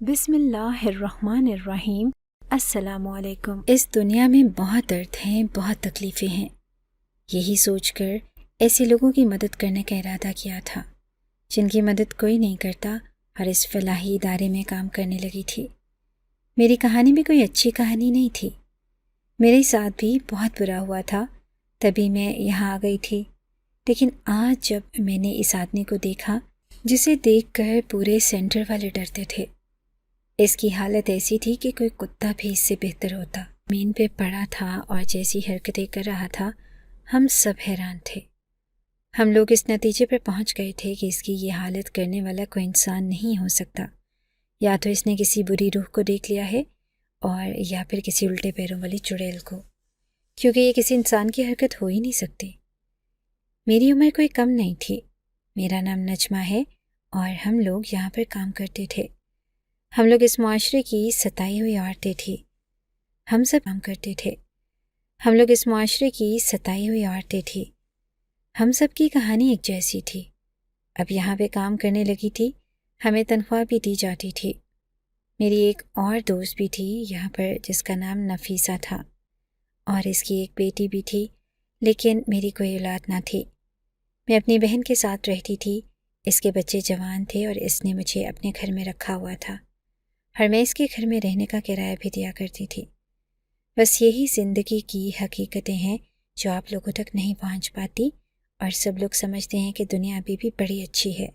بسم اللہ الرحمن الرحیم۔ السلام علیکم۔ اس دنیا میں بہت درد ہیں، بہت تکلیفیں ہیں۔ یہی سوچ کر ایسے لوگوں کی مدد کرنے کا ارادہ کیا تھا جن کی مدد کوئی نہیں کرتا، اور اس فلاحی ادارے میں کام کرنے لگی تھی۔ میری کہانی بھی کوئی اچھی کہانی نہیں تھی، میرے ساتھ بھی بہت برا ہوا تھا، تبھی میں یہاں آ گئی تھی۔ لیکن آج جب میں نے اس آدمی کو دیکھا جسے دیکھ کر پورے سینٹر والے ڈرتے تھے، اس کی حالت ایسی تھی کہ کوئی کتا بھی اس سے بہتر ہوتا۔ زمین پہ پڑا تھا اور جیسی حرکتیں کر رہا تھا، ہم سب حیران تھے۔ ہم لوگ اس نتیجے پر پہنچ گئے تھے کہ اس کی یہ حالت کرنے والا کوئی انسان نہیں ہو سکتا۔ یا تو اس نے کسی بری روح کو دیکھ لیا ہے، اور یا پھر کسی الٹے پیروں والی چڑیل کو، کیونکہ یہ کسی انسان کی حرکت ہو ہی نہیں سکتی۔ میری عمر کوئی کم نہیں تھی۔ میرا نام نجمہ ہے اور ہم لوگ یہاں پر کام کرتے تھے۔ ہم لوگ اس معاشرے کی ستائی ہوئی عورتیں تھیں۔ ہم سب کام کرتے تھے۔ ہم لوگ اس معاشرے کی ستائی ہوئی عورتیں تھیں۔ ہم سب کی کہانی ایک جیسی تھی۔ اب یہاں پہ کام کرنے لگی تھی، ہمیں تنخواہ بھی دی جاتی تھی۔ میری ایک اور دوست بھی تھی یہاں پر جس کا نام نفیسہ تھا، اور اس کی ایک بیٹی بھی تھی، لیکن میری کوئی اولاد نہ تھی۔ میں اپنی بہن کے ساتھ رہتی تھی۔ اس کے بچے جوان تھے اور اس نے مجھے اپنے گھر میں رکھا ہوا تھا، اور میں اس کے گھر میں رہنے کا کرایہ بھی دیا کرتی تھی۔ بس یہی زندگی کی حقیقتیں ہیں جو آپ لوگوں تک نہیں پہنچ پاتی، اور سب لوگ سمجھتے ہیں کہ دنیا ابھی بھی بڑی اچھی ہے،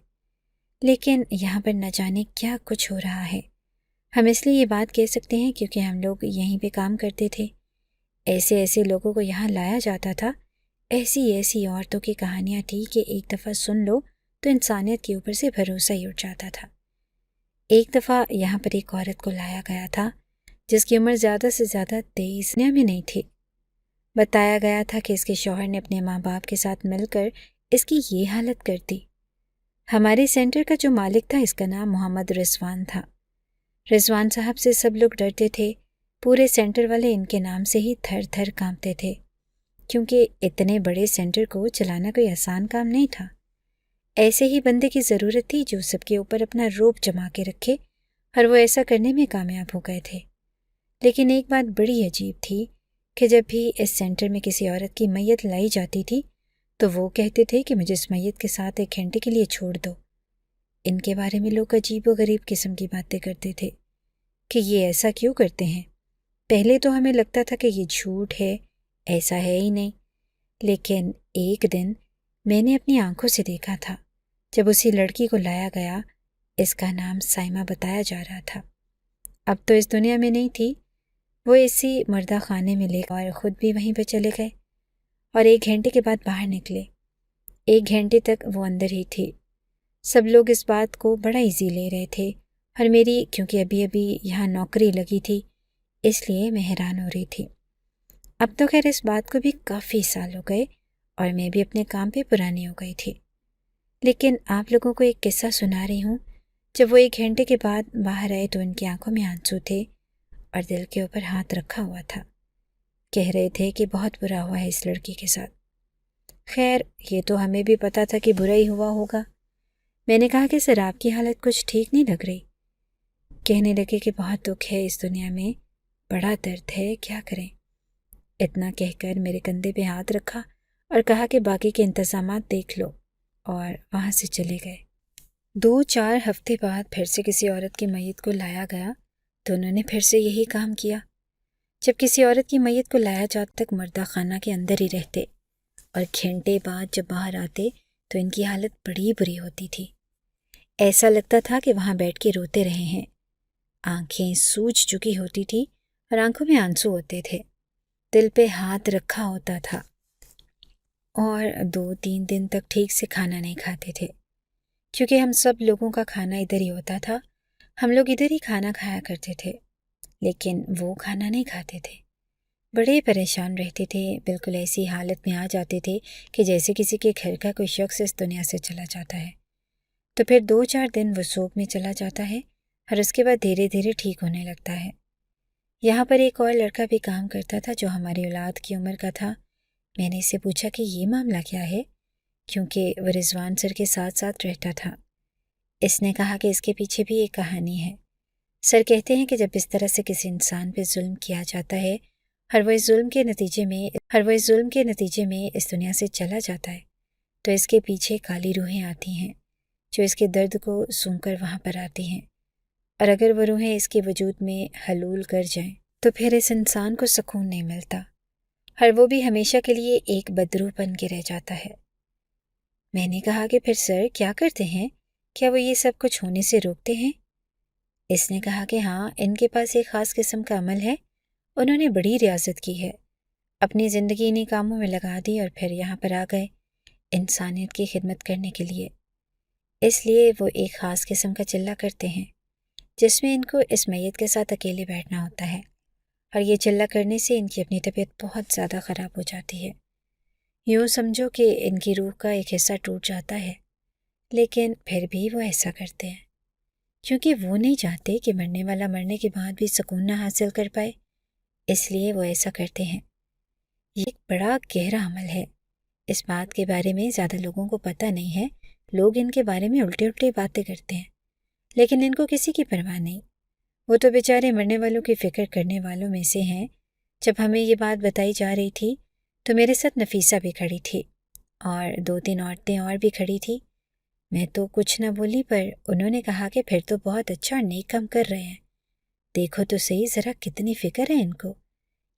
لیکن یہاں پر نہ جانے کیا کچھ ہو رہا ہے۔ ہم اس لیے یہ بات کہہ سکتے ہیں کیونکہ ہم لوگ یہیں پہ کام کرتے تھے۔ ایسے لوگوں کو یہاں لایا جاتا تھا۔ ایسی عورتوں کی کہانیاں تھیں کہ ایک دفعہ سن لو تو انسانیت کے اوپر سے بھروسہ ہی اٹھ جاتا تھا۔ ایک دفعہ یہاں پر ایک عورت کو لایا گیا تھا جس کی عمر زیادہ سے زیادہ 23 میں نہیں تھی۔ بتایا گیا تھا کہ اس کے شوہر نے اپنے ماں باپ کے ساتھ مل کر اس کی یہ حالت کر دی۔ ہمارے سینٹر کا جو مالک تھا، اس کا نام محمد رضوان تھا۔ رضوان صاحب سے سب لوگ ڈرتے تھے۔ پورے سینٹر والے ان کے نام سے ہی تھر تھر کانپتے تھے، کیونکہ اتنے بڑے سینٹر کو چلانا کوئی آسان کام نہیں تھا۔ ایسے ہی بندے کی ضرورت تھی جو سب کے اوپر اپنا روب جما کے رکھے، اور وہ ایسا کرنے میں کامیاب ہو گئے تھے۔ لیکن ایک بات بڑی عجیب تھی کہ جب بھی اس سینٹر میں کسی عورت کی میت لائی جاتی تھی تو وہ کہتے تھے کہ مجھے اس میت کے ساتھ 1 گھنٹے کے لیے چھوڑ دو۔ ان کے بارے میں لوگ عجیب و غریب قسم کی باتیں کرتے تھے کہ یہ ایسا کیوں کرتے ہیں۔ پہلے تو ہمیں لگتا تھا کہ یہ جھوٹ ہے، ایسا ہے ہی نہیں، لیکن ایک دن میں نے اپنی آنکھوں سے دیکھا تھا جب اسی لڑکی کو لایا گیا۔ اس کا نام سائمہ بتایا جا رہا تھا۔ اب تو اس دنیا میں نہیں تھی، وہ اسی مردہ خانے میں لے گئے اور خود بھی وہیں پہ چلے گئے، اور 1 گھنٹے کے بعد باہر نکلے۔ 1 گھنٹے تک وہ اندر ہی تھی۔ سب لوگ اس بات کو بڑا ایزی لے رہے تھے، اور میری کیونکہ ابھی یہاں نوکری لگی تھی اس لیے میں حیران ہو رہی تھی۔ اب تو خیر اس بات کو بھی کافی سال ہو گئے اور میں بھی اپنے کام پہ پرانی ہو گئی تھی، لیکن آپ لوگوں کو ایک قصہ سنا رہی ہوں۔ جب وہ 1 گھنٹے کے بعد باہر آئے تو ان کی آنکھوں میں آنسو تھے اور دل کے اوپر ہاتھ رکھا ہوا تھا۔ کہہ رہے تھے کہ بہت برا ہوا ہے اس لڑکی کے ساتھ۔ خیر یہ تو ہمیں بھی پتا تھا کہ برا ہی ہوا ہوگا۔ میں نے کہا کہ سر آپ کی حالت کچھ ٹھیک نہیں لگ رہی۔ کہنے لگے کہ بہت دکھ ہے اس دنیا میں، بڑا درد ہے، کیا کریں۔ اتنا کہہ کر میرے کندھے پہ ہاتھ رکھا اور کہا کہ باقی کے انتظامات دیکھ لو، اور وہاں سے چلے گئے۔ 2-4 ہفتے بعد پھر سے کسی عورت کی میت کو لایا گیا تو انہوں نے پھر سے یہی کام کیا۔ جب کسی عورت کی میت کو لایا جاتا تک مردہ خانہ کے اندر ہی رہتے، اور گھنٹے بعد جب باہر آتے تو ان کی حالت بڑی بری ہوتی تھی۔ ایسا لگتا تھا کہ وہاں بیٹھ کے روتے رہے ہیں۔ آنکھیں سوج چکی ہوتی تھی اور آنکھوں میں آنسو ہوتے تھے۔ دل پہ ہاتھ رکھا ہوتا تھا، اور 2-3 دن تک ٹھیک سے کھانا نہیں کھاتے تھے، کیونکہ ہم سب لوگوں کا کھانا ادھر ہی ہوتا تھا۔ ہم لوگ ادھر ہی کھانا کھایا کرتے تھے، لیکن وہ کھانا نہیں کھاتے تھے۔ بڑے پریشان رہتے تھے، بالکل ایسی حالت میں آ جاتے تھے کہ جیسے کسی کے گھر کا کوئی شخص اس دنیا سے چلا جاتا ہے۔ تو پھر 2-4 دن وہ سوگ میں چلا جاتا ہے، اور اس کے بعد دھیرے دھیرے ٹھیک ہونے لگتا ہے۔ یہاں پر ایک اور لڑکا بھی کام کرتا تھا جو ہماری اولاد کی عمر کا تھا۔ میں نے اس سے پوچھا کہ یہ معاملہ کیا ہے، کیونکہ وہ رضوان سر کے ساتھ ساتھ رہتا تھا۔ اس نے کہا کہ اس کے پیچھے بھی ایک کہانی ہے۔ سر کہتے ہیں کہ جب اس طرح سے کسی انسان پہ ظلم کیا جاتا ہے اور وہ اس ظلم کے نتیجے میں اس دنیا سے چلا جاتا ہے تو اس کے پیچھے کالی روحیں آتی ہیں جو اس کے درد کو سونگ کر وہاں پر آتی ہیں، اور اگر وہ روحیں اس کے وجود میں حلول کر جائیں تو پھر اس انسان کو سکون نہیں ملتا اور وہ بھی ہمیشہ کے لیے ایک بدروح بن کے رہ جاتا ہے۔ میں نے کہا کہ پھر سر کیا کرتے ہیں؟ کیا وہ یہ سب کچھ ہونے سے روکتے ہیں؟ اس نے کہا کہ ہاں، ان کے پاس ایک خاص قسم کا عمل ہے، انہوں نے بڑی ریاضت کی ہے، اپنی زندگی انہی کاموں میں لگا دی اور پھر یہاں پر آ گئے انسانیت کی خدمت کرنے کے لیے۔ اس لیے وہ ایک خاص قسم کا چلہ کرتے ہیں جس میں ان کو اس میت کے ساتھ اکیلے بیٹھنا ہوتا ہے، اور یہ چلہ کرنے سے ان کی اپنی طبیعت بہت زیادہ خراب ہو جاتی ہے۔ یوں سمجھو کہ ان کی روح کا ایک حصہ ٹوٹ جاتا ہے، لیکن پھر بھی وہ ایسا کرتے ہیں کیونکہ وہ نہیں چاہتے کہ مرنے والا مرنے کے بعد بھی سکون نہ حاصل کر پائے، اس لیے وہ ایسا کرتے ہیں۔ یہ ایک بڑا گہرا عمل ہے، اس بات کے بارے میں زیادہ لوگوں کو پتہ نہیں ہے، لوگ ان کے بارے میں الٹی باتیں کرتے ہیں، لیکن ان کو کسی کی پرواہ نہیں۔ وہ تو بیچارے مرنے والوں کی فکر کرنے والوں میں سے ہیں۔ جب ہمیں یہ بات بتائی جا رہی تھی تو میرے ساتھ نفیسہ بھی کھڑی تھی اور 2-3 عورتیں اور بھی کھڑی تھی۔ میں تو کچھ نہ بولی، پر انہوں نے کہا کہ پھر تو بہت اچھا اور نیک کام کر رہے ہیں، دیکھو تو صحیح ذرا کتنی فکر ہے ان کو۔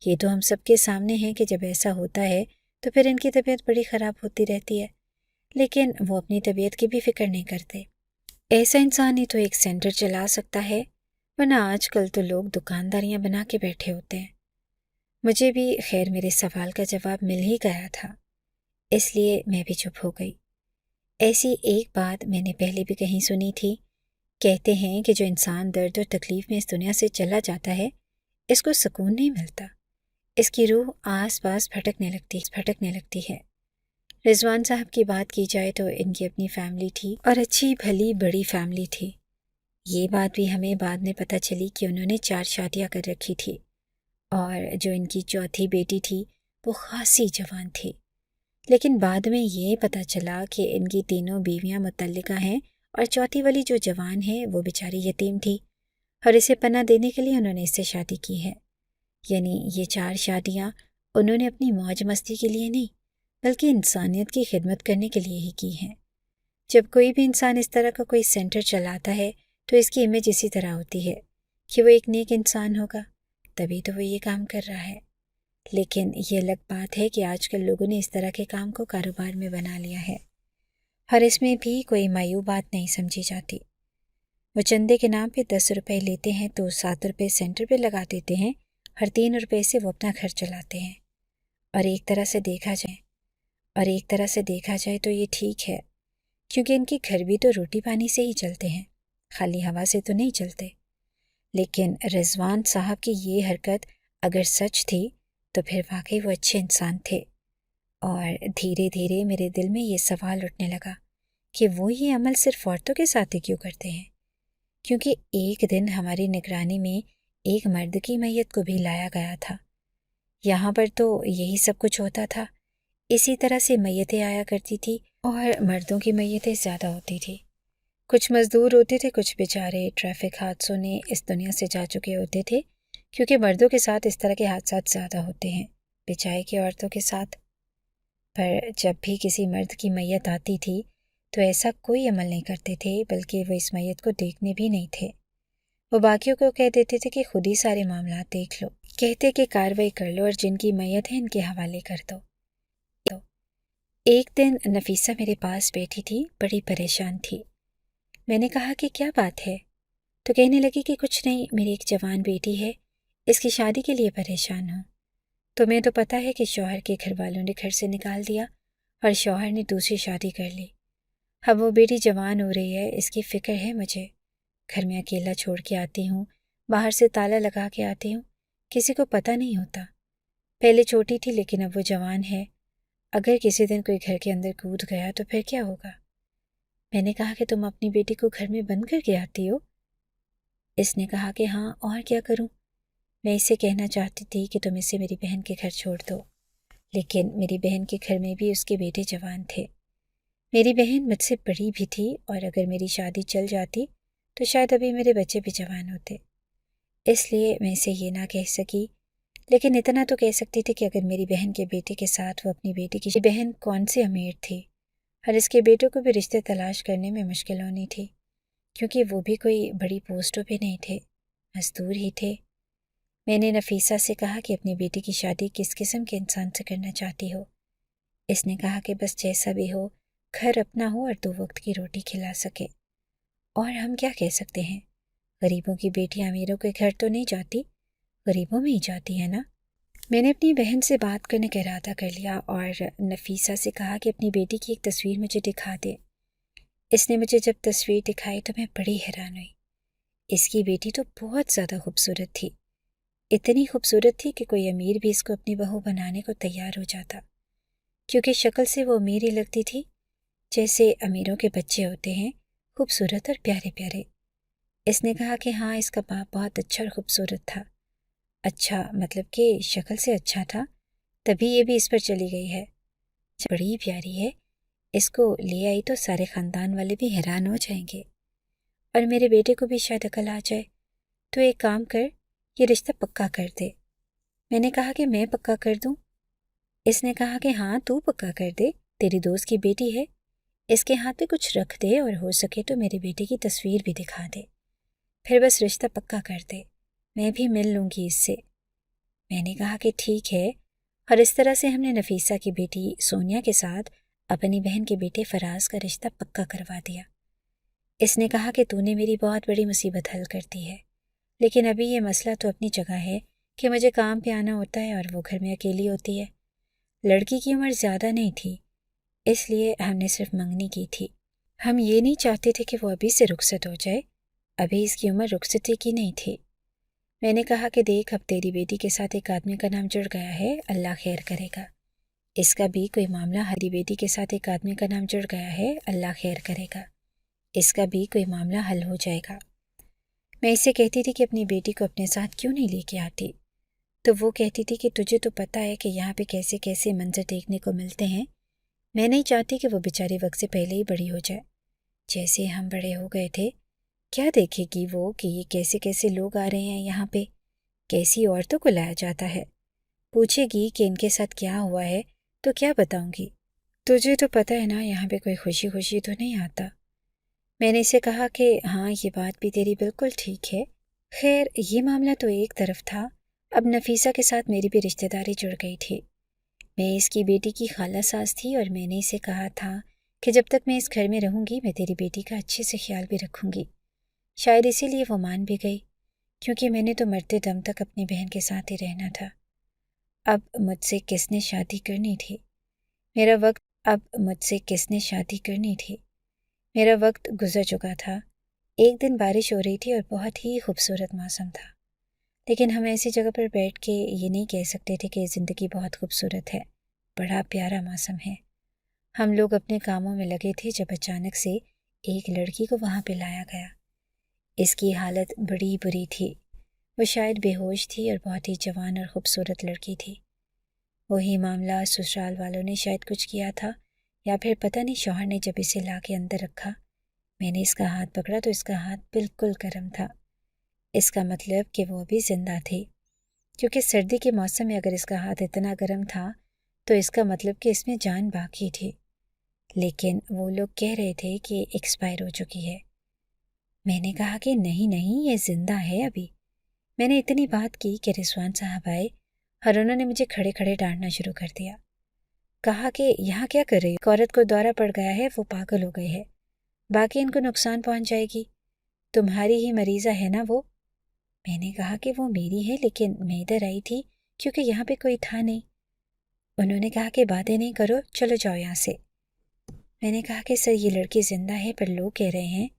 یہ تو ہم سب کے سامنے ہے کہ جب ایسا ہوتا ہے تو پھر ان کی طبیعت بڑی خراب ہوتی رہتی ہے، لیکن وہ اپنی طبیعت کی بھی فکر نہیں کرتے۔ ایسا انسان ہی تو ایک سینٹر چلا سکتا ہے، ورنہ آج کل تو لوگ دکانداریاں بنا کے بیٹھے ہوتے ہیں۔ مجھے بھی خیر میرے سوال کا جواب مل ہی گیا تھا، اس لیے میں بھی چپ ہو گئی۔ ایسی ایک بات میں نے پہلے بھی کہیں سنی تھی، کہتے ہیں کہ جو انسان درد اور تکلیف میں اس دنیا سے چلا جاتا ہے اس کو سکون نہیں ملتا، اس کی روح آس پاس بھٹکنے لگتی ہے۔ رضوان صاحب کی بات کی جائے تو ان کی اپنی فیملی تھی اور اچھی بھلی بڑی فیملی تھی۔ یہ بات بھی ہمیں بعد میں پتہ چلی کہ انہوں نے 4 شادیاں کر رکھی تھی، اور جو ان کی چوتھی بیٹی تھی وہ خاصی جوان تھی، لیکن بعد میں یہ پتہ چلا کہ ان کی تینوں بیویاں متعلقہ ہیں اور چوتھی والی جو جوان ہے وہ بیچاری یتیم تھی، اور اسے پناہ دینے کے لیے انہوں نے اس سے شادی کی ہے۔ یعنی یہ 4 شادیاں انہوں نے اپنی موج مستی کے لیے نہیں بلکہ انسانیت کی خدمت کرنے کے لیے ہی کی ہیں۔ جب کوئی بھی انسان اس طرح کا کوئی سینٹر چلاتا ہے تو اس کی امیج اسی طرح ہوتی ہے کہ وہ ایک نیک انسان ہوگا، تبھی تو وہ یہ کام کر رہا ہے۔ لیکن یہ الگ بات ہے کہ آج کل لوگوں نے اس طرح کے کام کو کاروبار میں بنا لیا ہے، اور اس میں بھی کوئی معیوب بات نہیں سمجھی جاتی۔ وہ چندے کے نام پہ 10 روپے لیتے ہیں تو 7 روپے سینٹر پہ لگا دیتے ہیں، اور 3 روپے سے وہ اپنا گھر چلاتے ہیں۔ اور ایک طرح سے دیکھا جائے تو یہ ٹھیک ہے، کیونکہ ان کے گھر بھی تو روٹی پانی سے ہی چلتے ہیں، خالی ہوا سے تو نہیں چلتے۔ لیکن رضوان صاحب کی یہ حرکت اگر سچ تھی تو پھر واقعی وہ اچھے انسان تھے، اور دھیرے دھیرے میرے دل میں یہ سوال اٹھنے لگا کہ وہ یہ عمل صرف عورتوں کے ساتھ ہی کیوں کرتے ہیں، کیونکہ ایک دن ہماری نگرانی میں ایک مرد کی میت کو بھی لایا گیا تھا۔ یہاں پر تو یہی سب کچھ ہوتا تھا، اسی طرح سے میتیں آیا کرتی تھی اور مردوں کی میتیں زیادہ ہوتی تھی۔ کچھ مزدور ہوتے تھے، کچھ بیچارے ٹریفک حادثوں نے اس دنیا سے جا چکے ہوتے تھے، کیونکہ مردوں کے ساتھ اس طرح کے حادثات زیادہ ہوتے ہیں بچائے کہ عورتوں کے ساتھ۔ پر جب بھی کسی مرد کی میت آتی تھی تو ایسا کوئی عمل نہیں کرتے تھے، بلکہ وہ اس میت کو دیکھنے بھی نہیں تھے۔ وہ باقیوں کو کہہ دیتے تھے کہ خود ہی سارے معاملات دیکھ لو، کہتے کہ کارروائی کر لو اور جن کی میت ہے ان کے حوالے کر دو۔ ایک دن نفیسہ میرے پاس بیٹھی تھی، بڑی پریشان تھی۔ میں نے کہا کہ کیا بات ہے؟ تو کہنے لگی کہ کچھ نہیں، میری ایک جوان بیٹی ہے، اس کی شادی کے لیے پریشان ہوں۔ تمہیں تو پتہ ہے کہ شوہر کے گھر والوں نے گھر سے نکال دیا اور شوہر نے دوسری شادی کر لی۔ اب وہ بیٹی جوان ہو رہی ہے، اس کی فکر ہے مجھے۔ گھر میں اکیلا چھوڑ کے آتی ہوں، باہر سے تالا لگا کے آتی ہوں، کسی کو پتہ نہیں ہوتا۔ پہلے چھوٹی تھی لیکن اب وہ جوان ہے، اگر کسی دن کوئی گھر کے اندر کود گیا تو پھر کیا ہوگا؟ میں نے کہا کہ تم اپنی بیٹی کو گھر میں بند کر کے آتی ہو؟ اس نے کہا کہ ہاں، اور کیا کروں؟ میں اسے کہنا چاہتی تھی کہ تم اسے میری بہن کے گھر چھوڑ دو، لیکن میری بہن کے گھر میں بھی اس کے بیٹے جوان تھے۔ میری بہن مجھ سے بڑی بھی تھی، اور اگر میری شادی چل جاتی تو شاید ابھی میرے بچے بھی جوان ہوتے۔ اس لیے میں اسے یہ نہ کہہ سکی، لیکن اتنا تو کہہ سکتی تھی کہ اگر میری بہن کے بیٹے کے ساتھ وہ اپنی بیٹی کی بہن کون سی امیر تھی، اور اس کے بیٹوں کو بھی رشتے تلاش کرنے میں مشکل ہونی تھی، کیونکہ وہ بھی کوئی بڑی پوسٹوں پہ نہیں تھے، مزدور ہی تھے۔ میں نے نفیسہ سے کہا کہ اپنی بیٹی کی شادی کس قسم کے انسان سے کرنا چاہتی ہو۔ اس نے کہا کہ بس جیسا بھی ہو، گھر اپنا ہو اور 2 وقت کی روٹی کھلا سکے۔ اور ہم کیا کہہ سکتے ہیں؟ غریبوں کی بیٹیاں امیروں کے گھر تو نہیں جاتی، غریبوں میں ہی جاتی ہے نا۔ میں نے اپنی بہن سے بات کرنے کا ارادہ کر لیا اور نفیسہ سے کہا کہ اپنی بیٹی کی ایک تصویر مجھے دکھا دے۔ اس نے مجھے جب تصویر دکھائی تو میں بڑی حیران ہوئی۔ اس کی بیٹی تو بہت زیادہ خوبصورت تھی، اتنی خوبصورت تھی کہ کوئی امیر بھی اس کو اپنی بہو بنانے کو تیار ہو جاتا، کیونکہ شکل سے وہ امیر ہی لگتی تھی، جیسے امیروں کے بچے ہوتے ہیں، خوبصورت اور پیارے پیارے۔ اس نے کہا کہ ہاں، اس کا باپ بہت اچھا اور خوبصورت تھا۔ اچھا مطلب کہ شکل سے اچھا تھا، تبھی یہ بھی اس پر چلی گئی ہے۔ بڑی پیاری ہے، اس کو لے آئی تو سارے خاندان والے بھی حیران ہو جائیں گے، اور میرے بیٹے کو بھی شاید عقل آ جائے۔ تو ایک کام کر، یہ رشتہ پکا کر دے۔ میں نے کہا کہ میں پکا کر دوں؟ اس نے کہا کہ ہاں، تو پکا کر دے، تیری دوست کی بیٹی ہے، اس کے ہاتھ پہ کچھ رکھ دے اور ہو سکے تو میرے بیٹے کی تصویر بھی دکھا دے، پھر بس رشتہ پکا کر دے، میں بھی مل لوں گی اس سے۔ میں نے کہا کہ ٹھیک ہے، اور اس طرح سے ہم نے نفیسہ کی بیٹی سونیا کے ساتھ اپنی بہن کے بیٹے فراز کا رشتہ پکا کروا دیا۔ اس نے کہا کہ تو نے میری بہت بڑی مصیبت حل کر دی ہے، لیکن ابھی یہ مسئلہ تو اپنی جگہ ہے کہ مجھے کام پہ آنا ہوتا ہے اور وہ گھر میں اکیلی ہوتی ہے۔ لڑکی کی عمر زیادہ نہیں تھی، اس لیے ہم نے صرف منگنی کی تھی۔ ہم یہ نہیں چاہتے تھے کہ وہ ابھی سے رخصت ہو جائے، ابھی اس کی عمر رخصتی کی نہیں تھی۔ میں نے کہا کہ دیکھ، اب تیری بیٹی کے ساتھ ایک آدمی کا نام جڑ گیا ہے، اللہ خیر کرے گا۔ اس کا بھی کوئی معاملہ، ہری بیٹی کے ساتھ ایک آدمی کا نام جڑ گیا ہے، اللہ خیر کرے گا، اس کا بھی کوئی معاملہ حل ہو جائے گا۔ میں اسے کہتی تھی کہ اپنی بیٹی کو اپنے ساتھ کیوں نہیں لے کے آتی، تو وہ کہتی تھی کہ تجھے تو پتہ ہے کہ یہاں پہ کیسے کیسے منظر دیکھنے کو ملتے ہیں، میں نہیں چاہتی کہ وہ بیچاری وقت سے پہلے ہی بڑی ہو جائے، جیسے ہم بڑے ہو گئے تھے۔ کیا دیکھے گی وہ کہ یہ کیسے کیسے لوگ آ رہے ہیں یہاں پہ، کیسی عورتوں کو لایا جاتا ہے، پوچھے گی کہ ان کے ساتھ کیا ہوا ہے تو کیا بتاؤں گی؟ تجھے تو پتہ ہے نا، یہاں پہ کوئی خوشی خوشی تو نہیں آتا۔ میں نے اسے کہا کہ ہاں، یہ بات بھی تیری بالکل ٹھیک ہے۔ خیر، یہ معاملہ تو ایک طرف تھا، اب نفیسہ کے ساتھ میری بھی رشتہ داری جڑ گئی تھی۔ میں اس کی بیٹی کی خالہ ساس تھی، اور میں نے اسے کہا تھا کہ جب تک میں اس گھر میں رہوں گی میں تیری بیٹی کا اچھے سے خیال بھی رکھوں گی۔ شاید اسی لیے وہ مان بھی گئی، کیونکہ میں نے تو مرتے دم تک اپنی بہن کے ساتھ ہی رہنا تھا۔ اب مجھ سے کس نے شادی کرنی تھی؟ میرا وقت گزر چکا تھا۔ ایک دن بارش ہو رہی تھی اور بہت ہی خوبصورت موسم تھا، لیکن ہم ایسی جگہ پر بیٹھ کے یہ نہیں کہہ سکتے تھے کہ زندگی بہت خوبصورت ہے، بڑا پیارا موسم ہے۔ ہم لوگ اپنے کاموں میں لگے تھے جب اچانک سے ایک لڑکی کو وہاں پہ لایا گیا۔ اس کی حالت بڑی بری تھی، وہ شاید بے ہوش تھی اور بہت ہی جوان اور خوبصورت لڑکی تھی۔ وہی معاملہ سسرال والوں نے شاید کچھ کیا تھا، یا پھر پتہ نہیں شوہر نے جب اسے لا کے اندر رکھا، میں نے اس کا ہاتھ پکڑا تو اس کا ہاتھ بالکل گرم تھا۔ اس کا مطلب کہ وہ ابھی زندہ تھی، کیونکہ سردی کے موسم میں اگر اس کا ہاتھ اتنا گرم تھا تو اس کا مطلب کہ اس میں جان باقی تھی، لیکن وہ لوگ کہہ رہے تھے کہ ایکسپائر ہو چکی ہے۔ میں نے کہا کہ نہیں، یہ زندہ ہے ابھی۔ میں نے اتنی بات کی کہ رضوان صاحب آئے اور انہوں نے مجھے کھڑے کھڑے ڈانٹنا شروع کر دیا۔ کہا کہ یہاں کیا کر رہی ہو؟ عورت کو دورہ پڑ گیا ہے، وہ پاگل ہو گئی ہے، باقی ان کو نقصان پہنچ جائے گی، تمہاری ہی مریضہ ہے نا وہ۔ میں نے کہا کہ وہ میری ہے، لیکن میں ادھر آئی تھی کیونکہ یہاں پہ کوئی تھا نہیں۔ انہوں نے کہا کہ باتیں نہیں کرو، چلو جاؤ یہاں سے۔ میں نے کہا کہ سر، یہ لڑکی زندہ ہے پر لوگ کہہ رہے ہیں۔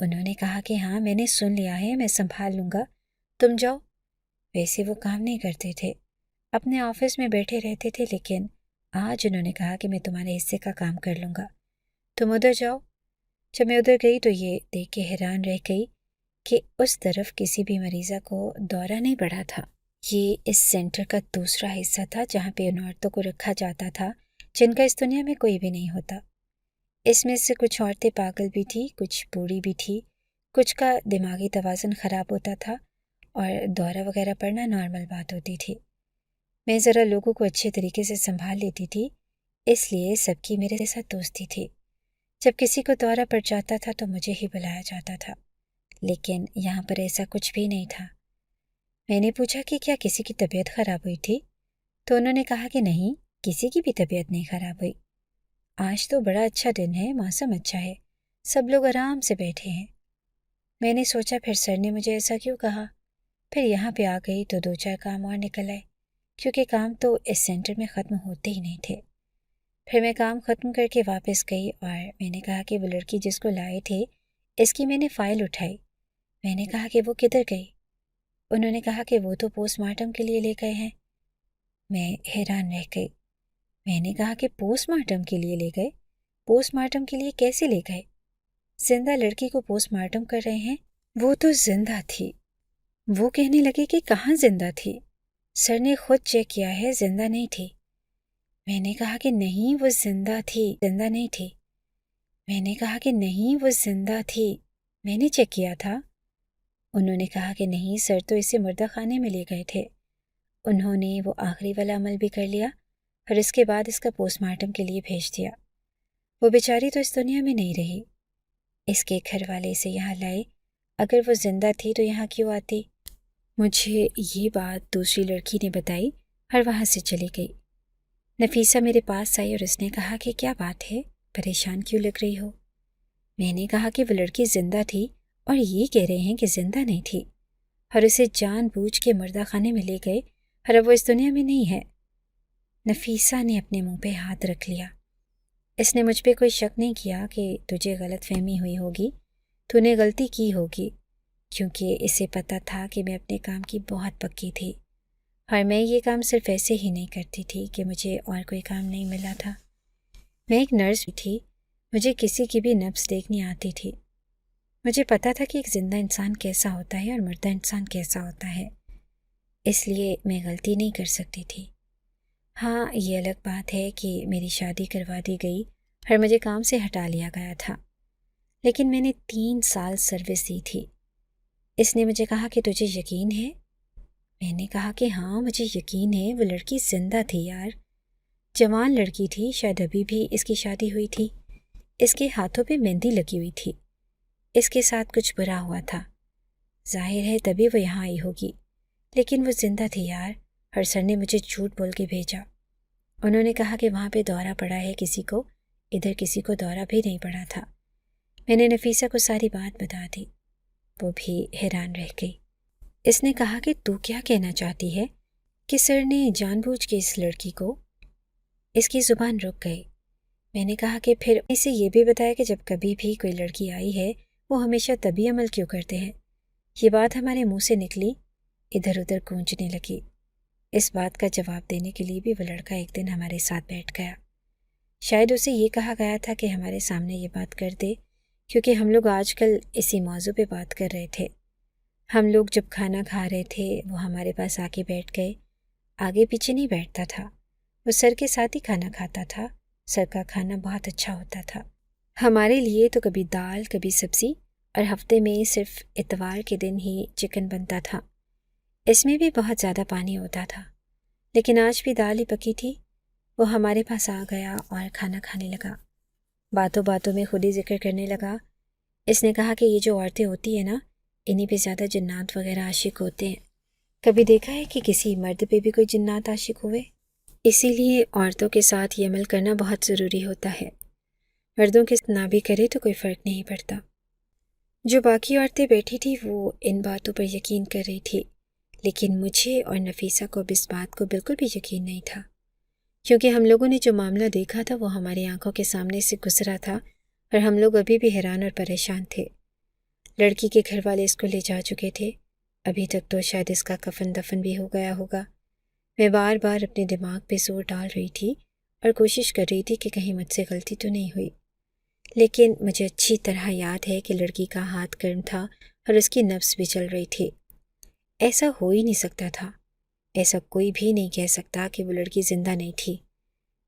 انہوں نے کہا کہ ہاں، میں نے سن لیا ہے، میں سنبھال لوں گا، تم جاؤ۔ ویسے وہ کام نہیں کرتے تھے، اپنے آفس میں بیٹھے رہتے تھے، لیکن آج انہوں نے کہا کہ میں تمہارے حصے کا کام کر لوں گا، تم ادھر جاؤ۔ جب میں ادھر گئی تو یہ دیکھ کے حیران رہ گئی کہ اس طرف کسی بھی مریضہ کو دورہ نہیں پڑا تھا۔ یہ اس سینٹر کا دوسرا حصہ تھا جہاں پہ ان عورتوں کو رکھا جاتا تھا جن کا اس دنیا میں کوئی بھی نہیں ہوتا۔ اس میں سے کچھ عورتیں پاگل بھی تھی، کچھ بوڑھی بھی تھی، کچھ کا دماغی توازن خراب ہوتا تھا، اور دورہ وغیرہ پڑنا نارمل بات ہوتی تھی۔ میں ذرا لوگوں کو اچھے طریقے سے سنبھال لیتی تھی، اس لیے سب کی میرے ساتھ دوستی تھی۔ جب کسی کو دورہ پڑ جاتا تھا تو مجھے ہی بلایا جاتا تھا، لیکن یہاں پر ایسا کچھ بھی نہیں تھا۔ میں نے پوچھا کہ کیا کسی کی طبیعت خراب ہوئی تھی؟ تو انہوں نے کہا کہ نہیں، کسی کی بھی طبیعت نہیں خراب ہوئی۔ آج تو بڑا اچھا دن ہے، موسم اچھا ہے، سب لوگ آرام سے بیٹھے ہیں۔ میں نے سوچا پھر سر نے مجھے ایسا کیوں کہا؟ پھر یہاں پہ آ گئی تو 2-4 کام اور نکل آئے، کیونکہ کام تو اس سینٹر میں ختم ہوتے ہی نہیں تھے۔ پھر میں کام ختم کر کے واپس گئی اور میں نے کہا کہ وہ لڑکی جس کو لائے تھے، اس کی میں نے فائل اٹھائی۔ میں نے کہا کہ وہ کدھر گئی؟ انہوں نے کہا کہ وہ تو پوسٹ مارٹم کے لیے لے گئے ہیں۔ میں حیران رہ گئی۔ میں نے کہا کہ پوسٹ مارٹم کے لیے لے گئے؟ پوسٹ مارٹم کے لیے کیسے لے گئے؟ زندہ لڑکی کو پوسٹ مارٹم کر رہے ہیں؟ وہ تو زندہ تھی۔ وہ کہنے لگے کہ کہاں زندہ تھی؟ سر نے خود چیک کیا ہے، زندہ نہیں تھی۔ میں نے کہا کہ نہیں، وہ زندہ تھی، زندہ نہیں تھی۔ میں نے کہا کہ نہیں، وہ زندہ تھی، میں نے چیک کیا تھا۔ انہوں نے کہا کہ نہیں سر، تو اسے مردہ خانے میں لے گئے تھے۔ انہوں نے وہ آخری والا عمل بھی کر لیا اور اس کے بعد اس کا پوسٹ مارٹم کے لیے بھیج دیا۔ وہ بیچاری تو اس دنیا میں نہیں رہی۔ اس کے گھر والے اسے یہاں لائے، اگر وہ زندہ تھی تو یہاں کیوں آتی؟ مجھے یہ بات دوسری لڑکی نے بتائی اور وہاں سے چلی گئی۔ نفیسہ میرے پاس آئی اور اس نے کہا کہ کیا بات ہے، پریشان کیوں لگ رہی ہو؟ میں نے کہا کہ وہ لڑکی زندہ تھی اور یہ کہہ رہے ہیں کہ زندہ نہیں تھی، اور اسے جان بوجھ کے مردہ خانے میں لے گئے اور اب وہ اس دنیا میں نہیں ہے۔ نفیسہ نے اپنے منہ پہ ہاتھ رکھ لیا۔ اس نے مجھ پہ کوئی شک نہیں کیا کہ تجھے غلط فہمی ہوئی ہوگی، تو نے غلطی کی ہوگی، کیونکہ اسے پتہ تھا کہ میں اپنے کام کی بہت پکی تھی، اور میں یہ کام صرف ایسے ہی نہیں کرتی تھی کہ مجھے اور کوئی کام نہیں ملا تھا۔ میں ایک نرس بھی تھی، مجھے کسی کی بھی نبض دیکھنی آتی تھی۔ مجھے پتہ تھا کہ ایک زندہ انسان کیسا ہوتا ہے اور مردہ انسان کیسا ہوتا ہے، اس لیے میں غلطی نہیں کر سکتی تھی۔ ہاں، یہ الگ بات ہے کہ میری شادی کروا دی گئی اور مجھے کام سے ہٹا لیا گیا تھا، لیکن میں نے 3 سال سروس دی تھی۔ اس نے مجھے کہا کہ تجھے یقین ہے؟ میں نے کہا کہ ہاں مجھے یقین ہے، وہ لڑکی زندہ تھی یار، جوان لڑکی تھی، شاید ابھی بھی اس کی شادی ہوئی تھی۔ اس کے ہاتھوں پہ مہندی لگی ہوئی تھی، اس کے ساتھ کچھ برا ہوا تھا، ظاہر ہے تبھی وہ یہاں آئی ہوگی، لیکن وہ زندہ تھی یار، اور سر نے مجھے جھوٹ بول کے بھیجا۔ انہوں نے کہا کہ وہاں پہ دورہ پڑا ہے کسی کو، ادھر کسی کو دورہ بھی نہیں پڑا تھا۔ میں نے نفیسہ کو ساری بات بتا دی، وہ بھی حیران رہ گئی۔ اس نے کہا کہ تو کیا کہنا چاہتی ہے کہ سر نے جان بوجھ کے اس لڑکی کو؟ اس کی زبان رک گئی۔ میں نے کہا کہ پھر اسے یہ بھی بتایا کہ جب کبھی بھی کوئی لڑکی آئی ہے وہ ہمیشہ طبی عمل کیوں کرتے ہیں؟ یہ بات ہمارے منہ سے نکلی، ادھر ادھر گونجنے لگی۔ اس بات کا جواب دینے کے لیے بھی وہ لڑکا ایک دن ہمارے ساتھ بیٹھ گیا۔ شاید اسے یہ کہا گیا تھا کہ ہمارے سامنے یہ بات کر دے، کیونکہ ہم لوگ آج کل اسی موضوع پہ بات کر رہے تھے۔ ہم لوگ جب کھانا کھا رہے تھے وہ ہمارے پاس آ کے بیٹھ گئے، آگے پیچھے نہیں بیٹھتا تھا، وہ سر کے ساتھ ہی کھانا کھاتا تھا۔ سر کا کھانا بہت اچھا ہوتا تھا ہمارے لیے، تو کبھی دال کبھی سبزی، اور ہفتے میں صرف اتوار کے دن ہی چکن بنتا تھا۔ اس میں بھی بہت زیادہ پانی ہوتا تھا، لیکن آج بھی دال ہی پکی تھی۔ وہ ہمارے پاس آ گیا اور کھانا کھانے لگا، باتوں باتوں میں خود ہی ذکر کرنے لگا۔ اس نے کہا کہ یہ جو عورتیں ہوتی ہیں نا، انہی پہ زیادہ جنات وغیرہ عاشق ہوتے ہیں۔ کبھی دیکھا ہے کہ کسی مرد پہ بھی کوئی جنات عاشق ہوئے؟ اسی لیے عورتوں کے ساتھ یہ عمل کرنا بہت ضروری ہوتا ہے، مردوں کے ساتھ نہ بھی کرے تو کوئی فرق نہیں پڑتا۔ جو باقی عورتیں بیٹھی تھی وہ ان باتوں پر یقین کر رہی تھی، لیکن مجھے اور نفیسہ کو اب اس بات کو بالکل بھی یقین نہیں تھا، کیونکہ ہم لوگوں نے جو معاملہ دیکھا تھا وہ ہماری آنکھوں کے سامنے سے گزرا تھا، اور ہم لوگ ابھی بھی حیران اور پریشان تھے۔ لڑکی کے گھر والے اس کو لے جا چکے تھے، ابھی تک تو شاید اس کا کفن دفن بھی ہو گیا ہوگا۔ میں بار بار اپنے دماغ پہ زور ڈال رہی تھی اور کوشش کر رہی تھی کہ کہیں مجھ سے غلطی تو نہیں ہوئی، لیکن مجھے اچھی طرح یاد ہے کہ لڑکی کا ہاتھ گرم تھا اور اس کی نبض بھی چل رہی تھی۔ ایسا ہو ہی نہیں سکتا تھا، ایسا کوئی بھی نہیں کہہ سکتا کہ وہ لڑکی زندہ نہیں تھی۔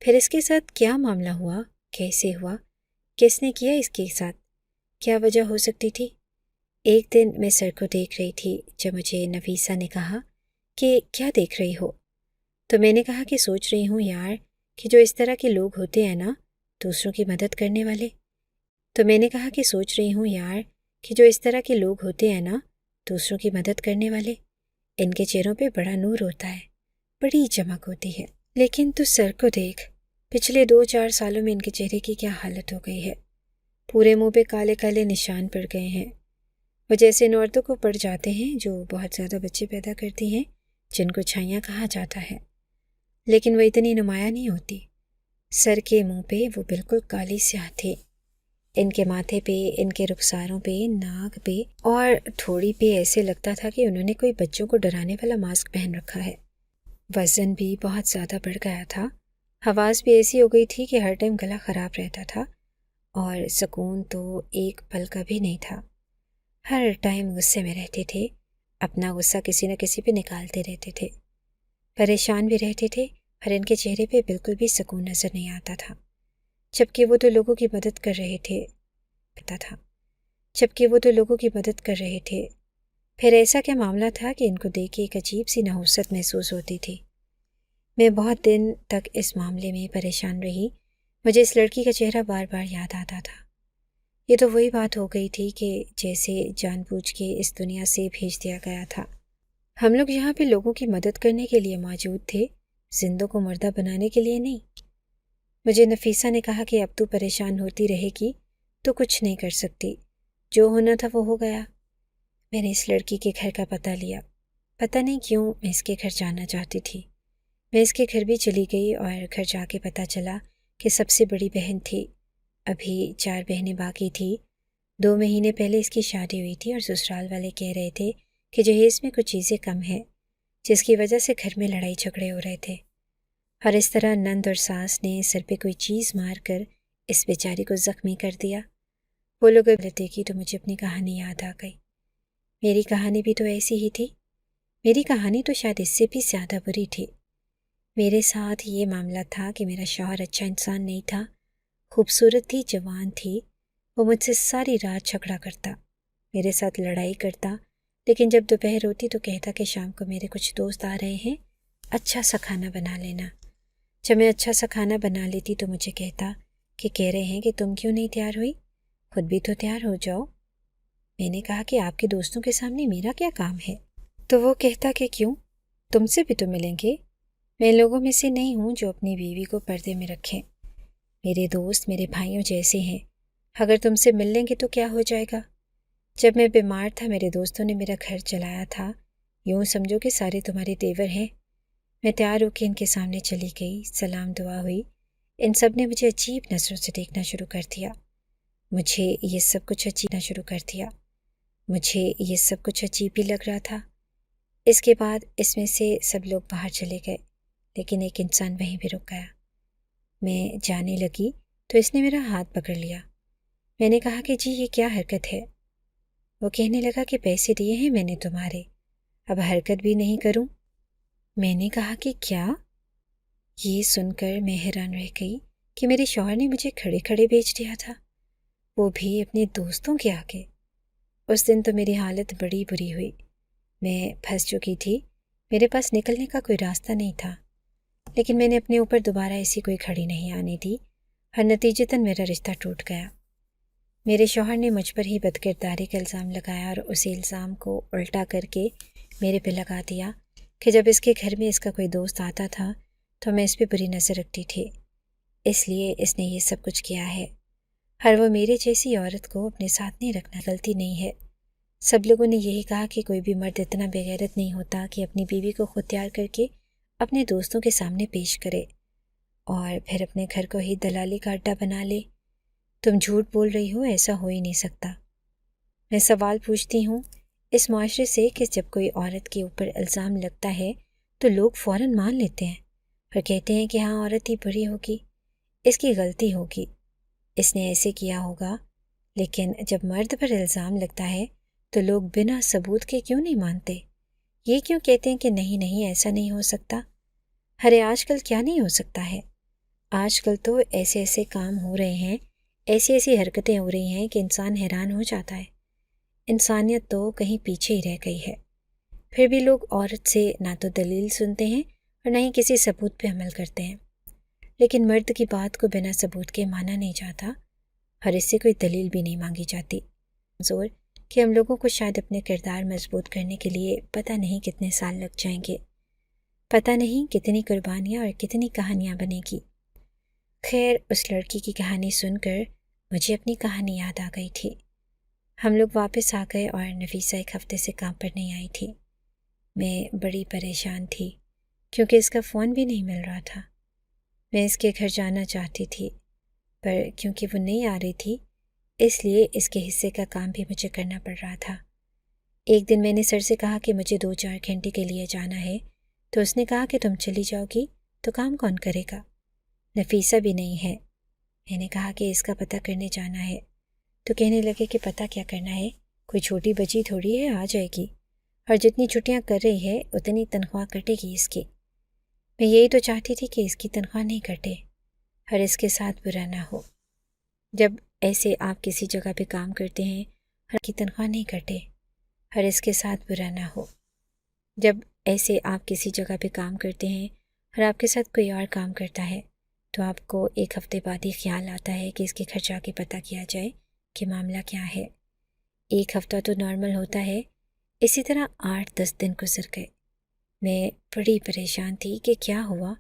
پھر اس کے ساتھ کیا معاملہ ہوا، کیسے ہوا، کس نے کیا اس کے ساتھ، کیا وجہ ہو سکتی تھی؟ ایک دن میں سر کو دیکھ رہی تھی جب مجھے نفیسہ نے کہا کہ کیا دیکھ رہی ہو؟ تو میں نے کہا کہ سوچ رہی ہوں یار کہ جو اس طرح کے لوگ ہوتے ہیں نا، دوسروں کی مدد کرنے والے، تو میں نے کہا کہ سوچ رہی ہوں یار کہ جو اس طرح کے لوگ ہوتے ہیں نا، دوسروں کی مدد کرنے والے، ان کے چہروں پہ بڑا نور ہوتا ہے، بڑی چمک ہوتی ہے۔ لیکن تو سر کو دیکھ، پچھلے 2-4 سالوں میں ان کے چہرے کی کیا حالت ہو گئی ہے، پورے منہ پہ کالے کالے نشان پڑ گئے ہیں۔ وہ جیسے ان عورتوں کو پڑ جاتے ہیں جو بہت زیادہ بچے پیدا کرتی ہیں، جن کو چھائیاں کہا جاتا ہے، لیکن وہ اتنی نمایاں نہیں ہوتی۔ سر کے منہ پہ وہ بالکل کالی سیاہ تھے، ان کے ماتھے پہ، ان کے رخساروں پہ، ناک پہ اور تھوڑی پہ ایسے لگتا تھا کہ انہوں نے کوئی بچوں کو ڈرانے والا ماسک پہن رکھا ہے۔ وزن بھی بہت زیادہ بڑھ گیا تھا، حواس بھی ایسی ہو گئی تھی کہ ہر ٹائم گلا خراب رہتا تھا، اور سکون تو ایک پل کا بھی نہیں تھا۔ ہر ٹائم غصے میں رہتے تھے، اپنا غصہ کسی نہ کسی پہ نکالتے رہتے تھے، پریشان بھی رہتے تھے، اور ان کے چہرے پہ بالکل بھی سکون نظر نہیں آتا تھا، جبکہ وہ تو لوگوں کی مدد کر رہے تھے پھر ایسا کیا معاملہ تھا کہ ان کو دیکھ کے ایک عجیب سی نحوست محسوس ہوتی تھی۔ میں بہت دن تک اس معاملے میں پریشان رہی، مجھے اس لڑکی کا چہرہ بار بار یاد آتا تھا۔ یہ تو وہی بات ہو گئی تھی کہ جیسے جان بوجھ کے اس دنیا سے بھیج دیا گیا تھا۔ ہم لوگ یہاں پہ لوگوں کی مدد کرنے کے لیے موجود تھے، زندوں کو مردہ بنانے کے لیے نہیں۔ مجھے نفیسہ نے کہا کہ اب تو پریشان ہوتی رہے گی تو کچھ نہیں کر سکتی، جو ہونا تھا وہ ہو گیا۔ میں نے اس لڑکی کے گھر کا پتہ لیا، پتہ نہیں کیوں میں اس کے گھر جانا چاہتی تھی۔ میں اس کے گھر بھی چلی گئی اور گھر جا کے پتہ چلا کہ سب سے بڑی بہن تھی، ابھی 4 بہنیں باقی تھی۔ 2 مہینے پہلے اس کی شادی ہوئی تھی اور سسرال والے کہہ رہے تھے کہ جہیز میں کچھ چیزیں کم ہیں، جس کی وجہ سے گھر میں لڑائی جھگڑے ہو رہے تھے، اور اس طرح نند اور ساس نے سر پہ کوئی چیز مار کر اس بیچاری کو زخمی کر دیا۔ وہ لوگ دیکھی تو مجھے اپنی کہانی یاد آ گئی۔ میری کہانی بھی تو ایسی ہی تھی، میری کہانی تو شاید اس سے بھی زیادہ بری تھی۔ میرے ساتھ یہ معاملہ تھا کہ میرا شوہر اچھا انسان نہیں تھا، خوبصورت تھی، جوان تھی، وہ مجھ سے ساری رات جھگڑا کرتا، میرے ساتھ لڑائی کرتا، لیکن جب دوپہر ہوتی تو کہتا کہ شام کو میرے کچھ دوست آ رہے ہیں، اچھا سا کھانا بنا لینا۔ جب میں اچھا سا کھانا بنا لیتی تو مجھے کہتا کہ کہہ رہے ہیں کہ تم کیوں نہیں تیار ہوئی، خود بھی تو تیار ہو جاؤ۔ میں نے کہا کہ آپ کے دوستوں کے سامنے میرا کیا کام ہے؟ تو وہ کہتا کہ کیوں، تم سے بھی تو ملیں گے، میں لوگوں میں سے نہیں ہوں جو اپنی بیوی کو پردے میں رکھیں، میرے دوست میرے بھائیوں جیسے ہیں، اگر تم سے مل لیں گے تو کیا ہو جائے گا؟ جب میں بیمار تھا میرے دوستوں نے میرا گھر چلایا تھا، یوں سمجھو کہ سارے تمہارے تیور ہیں۔ میں تیار ہو کے ان کے سامنے چلی گئی، سلام دعا ہوئی، ان سب نے مجھے عجیب نظروں سے دیکھنا شروع کر دیا، مجھے یہ سب کچھ عجیب ہی لگ رہا تھا۔ اس کے بعد اس میں سے سب لوگ باہر چلے گئے، لیکن ایک انسان وہیں بھی رک گیا۔ میں جانے لگی تو اس نے میرا ہاتھ پکڑ لیا۔ میں نے کہا کہ جی یہ کیا حرکت ہے؟ وہ کہنے لگا کہ پیسے دیے ہیں میں نے تمہارے، اب حرکت بھی نہیں کروں۔ میں نے کہا کہ کیا؟ یہ سن کر میں حیران رہ گئی کہ میرے شوہر نے مجھے کھڑے کھڑے بیچ دیا تھا، وہ بھی اپنے دوستوں کے آگے۔ اس دن تو میری حالت بڑی بری ہوئی، میں پھنس چکی تھی، میرے پاس نکلنے کا کوئی راستہ نہیں تھا، لیکن میں نے اپنے اوپر دوبارہ ایسی کوئی کھڑی نہیں آنے دی، اور نتیجتاً میرا رشتہ ٹوٹ گیا۔ میرے شوہر نے مجھ پر ہی بدکرداری کا الزام لگایا اور اسی الزام کو الٹا کر کے میرے پہ لگا دیا کہ جب اس کے گھر میں اس کا کوئی دوست آتا تھا تو میں اس پہ بری نظر رکھتی تھی، اس لیے اس نے یہ سب کچھ کیا ہے، اور وہ میرے جیسی عورت کو اپنے ساتھ نہیں رکھنا غلطی نہیں ہے۔ سب لوگوں نے یہی کہا کہ کوئی بھی مرد اتنا بے غیرت نہیں ہوتا کہ اپنی بیوی کو خود تیار کر کے اپنے دوستوں کے سامنے پیش کرے اور پھر اپنے گھر کو ہی دلالی کا اڈا بنا لے۔ تم جھوٹ بول رہی ہو، ایسا ہو ہی نہیں سکتا۔ میں سوال پوچھتی ہوں اس معاشرے سے کہ جب کوئی عورت کے اوپر الزام لگتا ہے تو لوگ فوراً مان لیتے ہیں اور کہتے ہیں کہ ہاں عورت ہی بری ہوگی، اس کی غلطی ہوگی، اس نے ایسے کیا ہوگا، لیکن جب مرد پر الزام لگتا ہے تو لوگ بنا ثبوت کے کیوں نہیں مانتے؟ یہ کیوں کہتے ہیں کہ نہیں نہیں ایسا نہیں ہو سکتا؟ ارے آج کل کیا نہیں ہو سکتا ہے؟ آج کل تو ایسے ایسے کام ہو رہے ہیں، ایسی ایسی حرکتیں ہو رہی ہیں کہ انسان حیران ہو جاتا ہے۔ انسانیت تو کہیں پیچھے ہی رہ گئی ہے۔ پھر بھی لوگ عورت سے نہ تو دلیل سنتے ہیں اور نہ ہی کسی ثبوت پہ عمل کرتے ہیں، لیکن مرد کی بات کو بنا ثبوت کے مانا نہیں جاتا اور اس سے کوئی دلیل بھی نہیں مانگی جاتی۔ زور کہ ہم لوگوں کو شاید اپنے کردار مضبوط کرنے کے لیے پتہ نہیں کتنے سال لگ جائیں گے، پتہ نہیں کتنی قربانیاں اور کتنی کہانیاں بنے گی۔ خیر، اس لڑکی کی کہانی سن کر مجھے اپنی کہانی یاد آ گئی تھی۔ ہم لوگ واپس آ گئے اور نفیسہ ایک ہفتے سے کام پر نہیں آئی تھی۔ میں بڑی پریشان تھی کیونکہ اس کا فون بھی نہیں مل رہا تھا۔ میں اس کے گھر جانا چاہتی تھی، پر کیونکہ وہ نہیں آ رہی تھی اس لیے اس کے حصے کا کام بھی مجھے کرنا پڑ رہا تھا۔ ایک دن میں نے سر سے کہا کہ مجھے 2-4 گھنٹے کے لیے جانا ہے، تو اس نے کہا کہ تم چلی جاؤ گی تو کام کون کرے گا؟ نفیسہ بھی نہیں ہے۔ میں نے کہا کہ اس کا پتہ کرنے جانا ہے، تو کہنے لگے کہ پتہ کیا کرنا ہے، کوئی چھوٹی بچی تھوڑی ہے، آ جائے گی، اور جتنی چھٹیاں کر رہی ہے اتنی تنخواہ کٹے گی اس کی۔ میں یہی تو چاہتی تھی کہ اس کی تنخواہ نہیں کٹے اور اس کے ساتھ برا نہ ہو۔ جب ایسے آپ کسی جگہ پہ کام کرتے ہیں اور کی تنخواہ نہیں کٹے اور اس کے ساتھ برا نہ ہو، جب ایسے آپ کسی جگہ پہ کام کرتے ہیں اور آپ کے ساتھ کوئی اور کام کرتا ہے تو آپ کو ایک ہفتے بعد ہی خیال آتا ہے کہ اس کے گھر جا کے پتہ کیا جائے کہ معاملہ کیا ہے۔ ایک ہفتہ تو نارمل ہوتا ہے، اسی طرح 8-10 دن گزر گئے۔ میں بڑی پریشان تھی کہ کیا ہوا،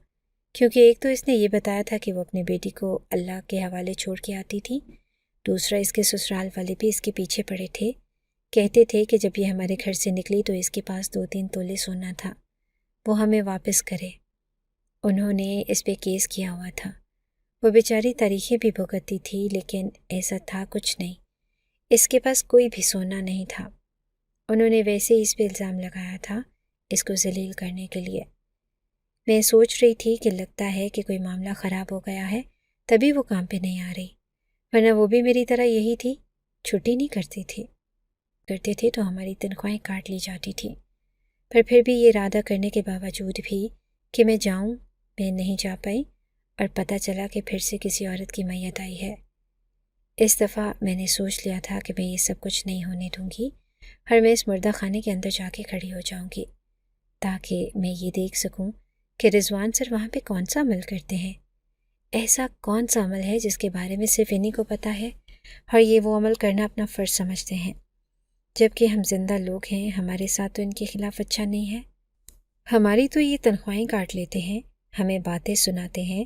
کیونکہ ایک تو اس نے یہ بتایا تھا کہ وہ اپنی بیٹی کو اللہ کے حوالے چھوڑ کے آتی تھی، دوسرا اس کے سسرال والے بھی اس کے پیچھے پڑے تھے، کہتے تھے کہ جب یہ ہمارے گھر سے نکلی تو اس کے پاس 2-3 تولے سونا تھا، وہ ہمیں واپس کرے۔ انہوں نے اس پہ کیس کیا ہوا تھا۔ وہ بیچاری تاریخیں بھی بھگتتی تھی، لیکن ایسا تھا کچھ نہیں، اس کے پاس کوئی بھی سونا نہیں تھا۔ انہوں نے ویسے ہی اس پہ الزام لگایا تھا اس کو ذلیل کرنے کے لیے۔ میں سوچ رہی تھی کہ لگتا ہے کہ کوئی معاملہ خراب ہو گیا ہے تبھی وہ کام پہ نہیں آ رہی، ورنہ وہ بھی میری طرح یہی تھی، چھٹی نہیں کرتے تھے تو ہماری تنخواہیں کاٹ لی جاتی تھی۔ پر پھر بھی یہ ارادہ کرنے کے باوجود بھی کہ میں جاؤں، میں نہیں جا پائی اور پتہ چلا کہ پھر سے کسی عورت کی میت آئی ہے۔ اس دفعہ میں نے سوچ لیا تھا کہ میں یہ سب کچھ نہیں ہونے دوں گی اور میں اس مردہ خانے کے اندر جا کے کھڑی ہو جاؤں گی تاکہ میں یہ دیکھ سکوں کہ رضوان سر وہاں پہ کون سا عمل کرتے ہیں، ایسا کون سا عمل ہے جس کے بارے میں صرف انہی کو پتہ ہے اور یہ وہ عمل کرنا اپنا فرض سمجھتے ہیں، جبکہ ہم زندہ لوگ ہیں، ہمارے ساتھ تو ان کے خلاف اچھا نہیں ہے۔ ہماری تو یہ تنخواہیں کاٹ لیتے ہیں، ہمیں باتیں سناتے ہیں،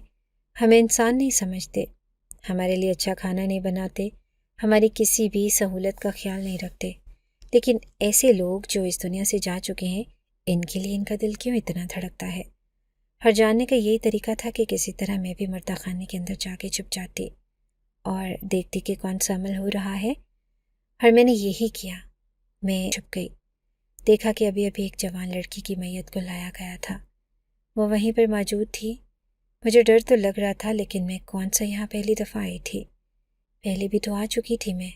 ہمیں انسان نہیں سمجھتے، ہمارے لیے اچھا کھانا نہیں بناتے، ہماری کسی بھی سہولت کا خیال نہیں رکھتے، لیکن ایسے لوگ جو اس دنیا سے جا چکے ہیں ان کے لیے ان کا دل کیوں اتنا دھڑکتا ہے؟ اور جاننے کا یہی طریقہ تھا کہ کسی طرح میں بھی مردہ خانے کے اندر جا کے چھپ جاتی اور دیکھتی کہ کون سا عمل ہو رہا ہے، اور میں نے یہی کیا۔ میں چھپ گئی، دیکھا کہ ابھی ایک جوان لڑکی کی میت کو لایا گیا تھا، وہ وہیں پر موجود تھی۔ مجھے ڈر تو لگ رہا تھا، لیکن میں کون سا یہاں پہلی دفعہ آئی تھی، پہلے بھی تو آ چکی تھی۔ میں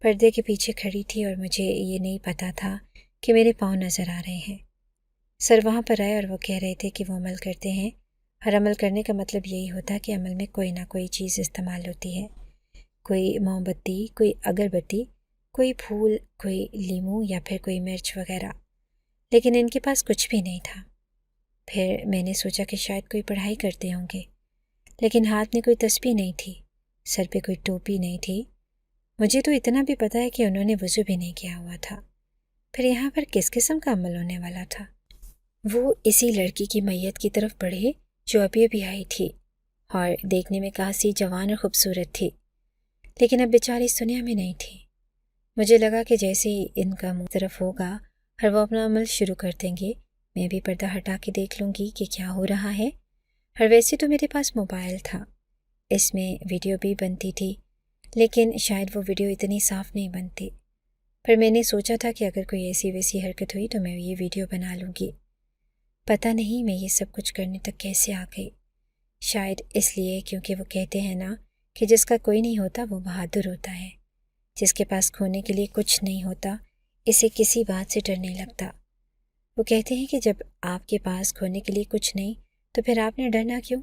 پردے کے پیچھے کھڑی تھی اور مجھے یہ نہیں پتا تھا کہ میرے پاؤں نظر آ رہے ہیں۔ سر وہاں پر آئے اور وہ کہہ رہے تھے کہ وہ عمل کرتے ہیں، اور عمل کرنے کا مطلب یہی ہوتا ہے کہ عمل میں کوئی نہ کوئی چیز استعمال ہوتی ہے، کوئی موم بتی، کوئی اگربتی، کوئی پھول، کوئی لیموں یا پھر کوئی مرچ وغیرہ، لیکن ان کے پاس کچھ بھی نہیں تھا۔ پھر میں نے سوچا کہ شاید کوئی پڑھائی کرتے ہوں گے، لیکن ہاتھ میں کوئی تسبیح نہیں تھی، سر پہ کوئی ٹوپی نہیں تھی۔ مجھے تو اتنا بھی پتہ ہے کہ انہوں نے وضو بھی نہیں کیا ہوا تھا۔ پھر یہاں پر کس قسم کا عمل ہونے والا تھا؟ وہ اسی لڑکی کی میت کی طرف بڑھے جو ابھی آئی تھی اور دیکھنے میں کافی جوان اور خوبصورت تھی، لیکن اب بیچاری اس دنیا میں نہیں تھی۔ مجھے لگا کہ جیسے ہی ان کا منہ طرف ہوگا اور وہ اپنا عمل شروع کر دیں گے، میں بھی پردہ ہٹا کے دیکھ لوں گی کہ کیا ہو رہا ہے۔ اور ویسے تو میرے پاس موبائل تھا، اس میں ویڈیو بھی بنتی تھی، لیکن شاید وہ ویڈیو اتنی صاف نہیں بنتی۔ پر میں نے سوچا تھا کہ اگر کوئی ایسی ویسی حرکت ہوئی تو میں یہ ویڈیو بنا لوں گی۔ پتہ نہیں میں یہ سب کچھ کرنے تک کیسے آ گئی، شاید اس لیے کیونکہ وہ کہتے ہیں نا کہ جس کا کوئی نہیں ہوتا وہ بہادر ہوتا ہے، جس کے پاس کھونے کے لیے کچھ نہیں ہوتا اسے کسی بات سے ڈر نہیں لگتا۔ وہ کہتے ہیں کہ جب آپ کے پاس کھونے کے لیے کچھ نہیں تو پھر آپ نے ڈرنا کیوں؟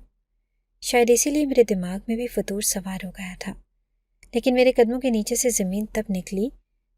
شاید اسی لیے میرے دماغ میں بھی فطور سوار ہو گیا تھا، لیکن میرے قدموں کے نیچے سے زمین تب نکلی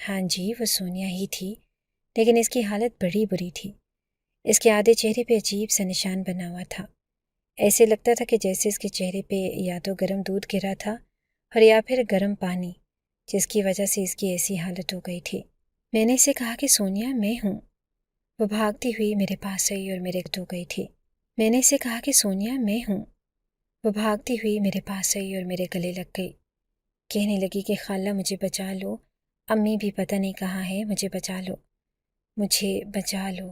ہاں جی، وہ سونیا ہی تھی، لیکن اس کی حالت بڑی بری تھی۔ اس کے آدھے چہرے پہ عجیب سا نشان بنا ہوا تھا۔ ایسے لگتا تھا کہ جیسے اس کے چہرے پہ یا تو گرم دودھ گرا تھا اور یا پھر گرم پانی، جس کی وجہ سے اس کی ایسی حالت ہو گئی تھی۔ میں نے اسے کہا کہ سونیا، میں ہوں۔ وہ بھاگتی ہوئی میرے پاس آئی اور میرے ہو گئی تھی۔ میں نے اسے کہا کہ سونیا، میں ہوں۔ وہ بھاگتی ہوئی میرے پاس آئی اور میرے گلے لگ گئی۔ کہنے لگی کہ خالہ مجھے بچا لو، امی بھی پتہ نہیں کہاں ہے، مجھے بچا لو، مجھے بچا لو۔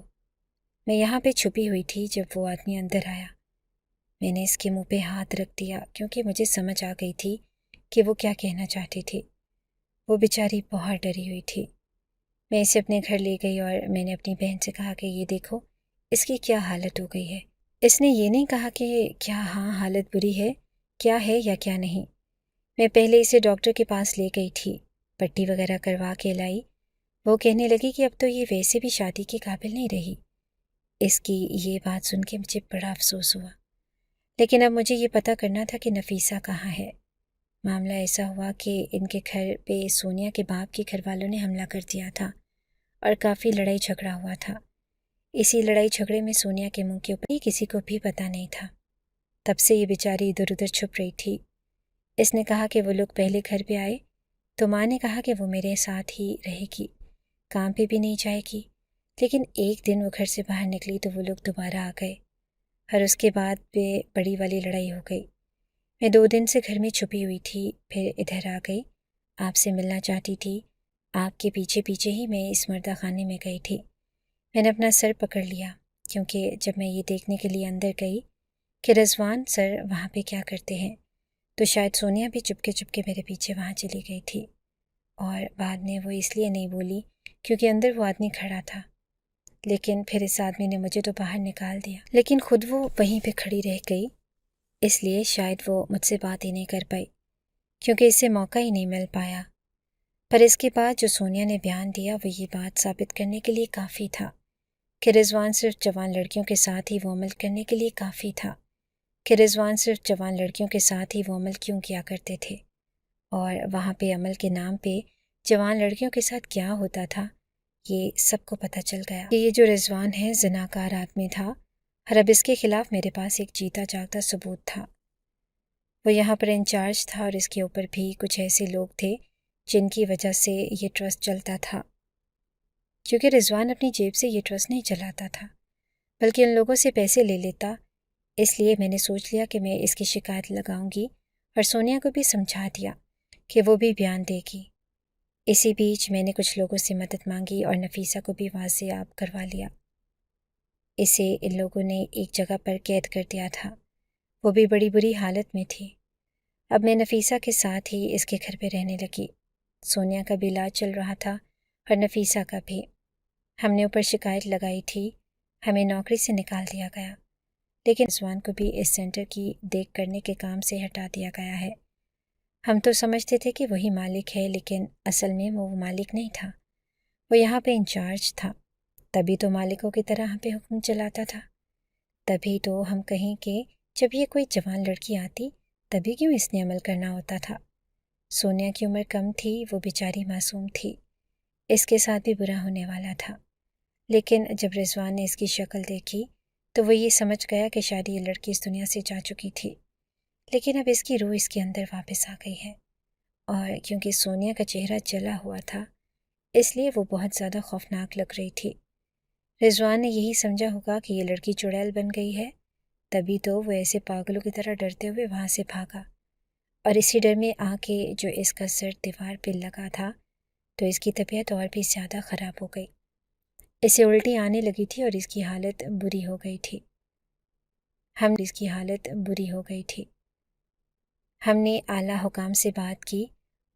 میں یہاں پہ چھپی ہوئی تھی جب وہ آدمی اندر آیا۔ میں نے اس کے منہ پہ ہاتھ رکھ دیا کیونکہ مجھے سمجھ آ گئی تھی کہ وہ کیا کہنا چاہتی تھی۔ وہ بیچاری بہت ڈری ہوئی تھی۔ میں اسے اپنے گھر لے گئی اور میں نے اپنی بہن سے کہا کہ یہ دیکھو اس کی کیا حالت ہو گئی ہے۔ اس نے یہ نہیں کہا کہ کیا ہاں حالت بری ہے، کیا ہے یا کیا نہیں۔ میں پہلے اسے ڈاکٹر کے پاس لے گئی تھی، پٹی وغیرہ کروا کے لائی۔ وہ کہنے لگی کہ اب تو یہ ویسے بھی شادی کے قابل نہیں رہی۔ اس کی یہ بات سن کے مجھے بڑا افسوس ہوا، لیکن اب مجھے یہ پتہ کرنا تھا کہ نفیسہ کہاں ہے۔ معاملہ ایسا ہوا کہ ان کے گھر پہ سونیا کے باپ کے گھر والوں نے حملہ کر دیا تھا اور کافی لڑائی جھگڑا ہوا تھا۔ اسی لڑائی جھگڑے میں سونیا کے منہ کے اوپر کسی کو بھی پتہ نہیں تھا۔ تب سے یہ بیچاری ادھر ادھر چھپ رہی تھی۔ اس نے کہا کہ وہ لوگ پہلے گھر پہ آئے تو ماں نے کہا کہ وہ میرے ساتھ ہی رہے گی، کام پہ بھی نہیں جائے گی، لیکن ایک دن وہ گھر سے باہر نکلی تو وہ لوگ دوبارہ آ گئے اور اس کے بعد پہ بڑی والی لڑائی ہو گئی۔ میں 2 دن سے گھر میں چھپی ہوئی تھی، پھر ادھر آ گئی، آپ سے ملنا چاہتی تھی۔ آپ کے پیچھے پیچھے ہی میں اس مردہ خانے میں گئی تھی۔ میں نے اپنا سر پکڑ لیا کیونکہ جب میں یہ دیکھنے کے لیے اندر گئی کہ رضوان سر وہاں پہ کیا کرتے ہیں تو شاید سونیا بھی چپکے میرے پیچھے وہاں چلی گئی تھی، اور بعد میں وہ اس لیے نہیں بولی کیونکہ اندر وہ آدمی کھڑا تھا، لیکن پھر اس آدمی نے مجھے تو باہر نکال دیا، لیکن خود وہ وہیں پہ کھڑی رہ گئی۔ اس لیے شاید وہ مجھ سے بات ہی نہیں کر پائی کیونکہ اسے موقع ہی نہیں مل پایا۔ پر اس کے بعد جو سونیا نے بیان دیا وہ یہ بات ثابت کرنے کے لیے کافی تھا کہ رضوان صرف جوان لڑکیوں کے ساتھ ہی وہ عمل کرنے کے لیے کافی تھا کہ رضوان صرف جوان لڑکیوں کے ساتھ ہی وہ عمل کیوں کیا کرتے تھے، اور وہاں پہ عمل کے نام پہ جوان لڑکیوں کے ساتھ کیا ہوتا تھا یہ سب کو پتہ چل گیا کہ یہ جو رضوان ہے زناکار آدمی تھا، اور اب اس کے خلاف میرے پاس ایک جیتا جاگتا ثبوت تھا۔ وہ یہاں پر انچارج تھا اور اس کے اوپر بھی کچھ ایسے لوگ تھے جن کی وجہ سے یہ ٹرسٹ چلتا تھا، کیونکہ رضوان اپنی جیب سے یہ ٹرسٹ نہیں چلاتا تھا بلکہ ان لوگوں سے پیسے لے لیتا۔ اس لیے میں نے سوچ لیا کہ میں اس کی شکایت لگاؤں گی اور سونیا کو بھی سمجھا دیا کہ وہ بھی بیان دے گی۔ اسی بیچ میں نے کچھ لوگوں سے مدد مانگی اور نفیسہ کو بھی واضح کروا لیا۔ اسے ان لوگوں نے ایک جگہ پر قید کر دیا تھا، وہ بھی بڑی بری حالت میں تھی۔ اب میں نفیسہ کے ساتھ ہی اس کے گھر پہ رہنے لگی۔ سونیا کا بھی علاج چل رہا تھا اور نفیسہ کا بھی۔ ہم نے اوپر شکایت لگائی تھی، ہمیں نوکری سے نکال دیا گیا، لیکن رضوان کو بھی اس سینٹر کی دیکھ کرنے کے کام سے ہٹا دیا گیا ہے۔ ہم تو سمجھتے تھے کہ وہی مالک ہے، لیکن اصل میں وہ مالک نہیں تھا، وہ یہاں پہ انچارج تھا۔ تبھی تو مالکوں کی طرح ہم پہ حکم چلاتا تھا۔ تبھی تو ہم کہیں کہ جب یہ کوئی جوان لڑکی آتی تبھی کیوں اس نے عمل کرنا ہوتا تھا۔ سونیا کی عمر کم تھی، وہ بیچاری معصوم تھی، اس کے ساتھ بھی برا ہونے والا تھا، لیکن جب رضوان نے اس کی شکل دیکھی تو وہ یہ سمجھ گیا کہ شاید یہ لڑکی اس دنیا سے جا چکی تھی، لیکن اب اس کی روح اس کے اندر واپس آ گئی ہے، اور کیونکہ سونیا کا چہرہ جلا ہوا تھا اس لیے وہ بہت زیادہ خوفناک لگ رہی تھی۔ رضوان نے یہی سمجھا ہوگا کہ یہ لڑکی چڑیل بن گئی ہے، تبھی تو وہ ایسے پاگلوں کی طرح ڈرتے ہوئے وہاں سے بھاگا، اور اسی ڈر میں آ کے جو اس کا سر دیوار پہ لگا تھا تو اس کی طبیعت اور بھی زیادہ خراب ہو گئی، اسے الٹی آنے لگی تھی اور اس کی حالت بری ہو گئی تھی۔ ہم نے اعلیٰ حکام سے بات کی،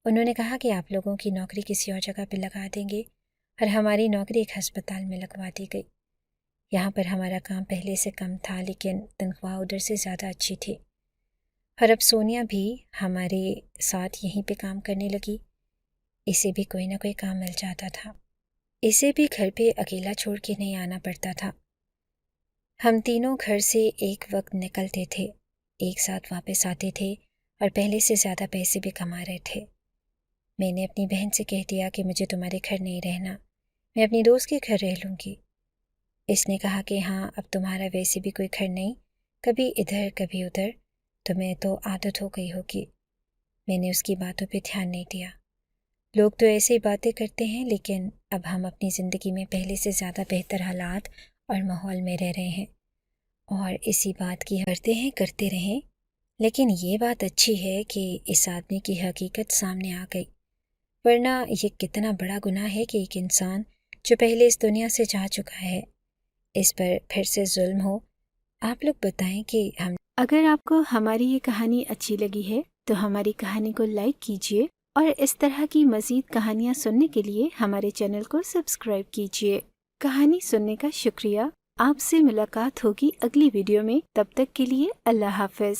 انہوں نے کہا کہ آپ لوگوں کی نوکری کسی اور جگہ پہ لگا دیں گے، اور ہماری نوکری ایک ہسپتال میں لگوا دی گئی۔ یہاں پر ہمارا کام پہلے سے کم تھا لیکن تنخواہ ادھر سے زیادہ اچھی تھی، اور اب سونیا بھی ہمارے ساتھ یہیں پہ کام کرنے لگی، اسے بھی کوئی نہ کوئی کام مل جاتا تھا، اسے بھی گھر پہ اکیلا چھوڑ کے نہیں آنا پڑتا تھا۔ ہم تینوں گھر سے ایک وقت نکلتے تھے، ایک ساتھ واپس آتے تھے اور پہلے سے زیادہ پیسے بھی کما رہے تھے۔ میں نے اپنی بہن سے کہہ دیا کہ مجھے تمہارے گھر نہیں رہنا، میں اپنی دوست کے گھر رہ لوں گی۔ اس نے کہا کہ ہاں اب تمہارا ویسے بھی کوئی گھر نہیں، کبھی ادھر کبھی ادھر، تمہیں تو عادت ہو گئی ہوگی۔ میں نے اس کی باتوں پہ دھیان نہیں دیا۔ لوگ تو ایسے ہی باتیں کرتے ہیں، لیکن اب ہم اپنی زندگی میں پہلے سے زیادہ بہتر حالات اور ماحول میں رہ رہے ہیں، اور اسی بات کی کرتے رہیں۔ لیکن یہ بات اچھی ہے کہ اس آدمی کی حقیقت سامنے آ گئی، ورنہ یہ کتنا بڑا گناہ ہے کہ ایک انسان جو پہلے اس دنیا سے جا چکا ہے، اس پر پھر سے ظلم ہو۔ آپ لوگ بتائیں کہ اگر آپ کو ہماری یہ کہانی اچھی لگی ہے تو ہماری کہانی کو لائک کیجیے، اور اس طرح کی مزید کہانیاں سننے کے لیے ہمارے چینل کو سبسکرائب کیجیے۔ کہانی سننے کا شکریہ۔ آپ سے ملاقات ہوگی اگلی ویڈیو میں، تب تک کے لیے اللہ حافظ۔